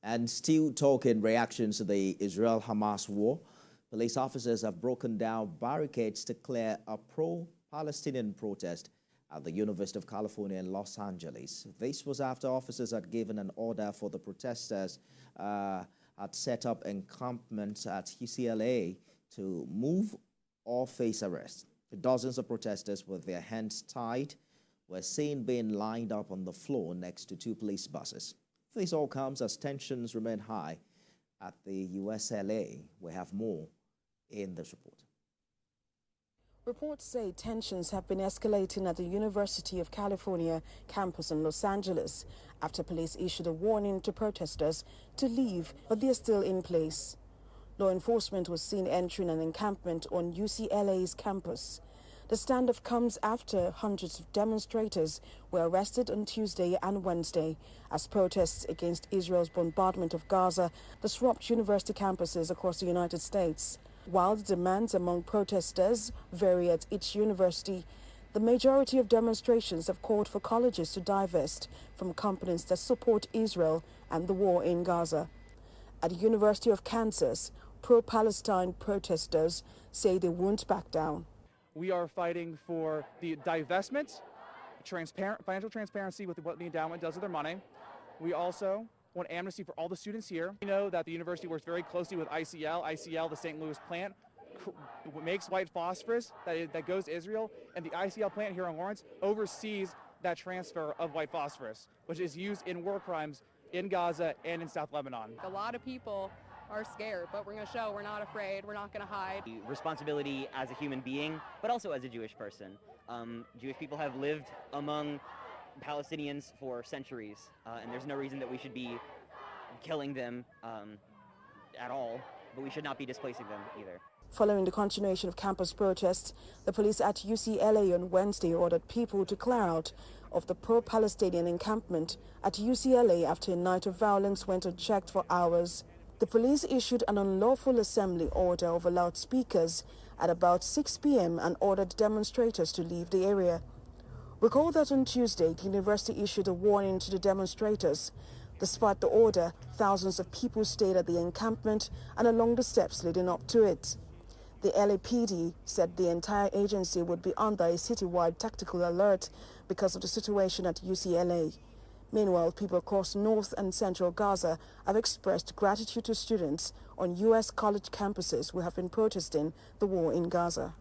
And still talking reactions to the Israel-Hamas war, police officers have broken down barricades to clear a pro-Palestinian protest at the University of California in Los Angeles. This was after officers had given an order for the protesters had set up encampments at UCLA to move or face arrest. Dozens of protesters with their hands tied were seen being lined up on the floor next to two police buses. This all comes as tensions remain high at the UCLA. We have more in this report. Reports say tensions have been escalating at the University of California campus in Los Angeles after police issued a warning to protesters to leave, but they are still in place. Law enforcement was seen entering an encampment on UCLA's campus. The standoff comes after hundreds of demonstrators were arrested on Tuesday and Wednesday as protests against Israel's bombardment of Gaza disrupt university campuses across the United States. While the demands among protesters vary at each university, the majority of demonstrations have called for colleges to divest from companies that support Israel and the war in Gaza. At the University of Kansas, pro-Palestine protesters say they won't back down. We are fighting for the divestment, financial transparency with what the endowment does with their money. We also want amnesty for all the students here. We know that the university works very closely with ICL. ICL, the St. Louis plant, makes white phosphorus that goes to Israel, and the ICL plant here in Lawrence oversees that transfer of white phosphorus, which is used in war crimes in Gaza and in South Lebanon. A lot of people are scared, but we're going to show we're not afraid, we're not going to hide. Responsibility as a human being, but also as a Jewish person. Jewish people have lived among Palestinians for centuries, and there's no reason that we should be killing them at all, but we should not be displacing them either. Following the continuation of campus protests, the police at UCLA on Wednesday ordered people to clear out of the pro-Palestinian encampment at UCLA after a night of violence went unchecked for hours. The police issued an unlawful assembly order over loudspeakers at about 6 p.m. and ordered demonstrators to leave the area. Recall that on Tuesday, the university issued a warning to the demonstrators. Despite the order, thousands of people stayed at the encampment and along the steps leading up to it. The LAPD said the entire agency would be under a citywide tactical alert because of the situation at UCLA. Meanwhile, people across North and Central Gaza have expressed gratitude to students on U.S. college campuses who have been protesting the war in Gaza.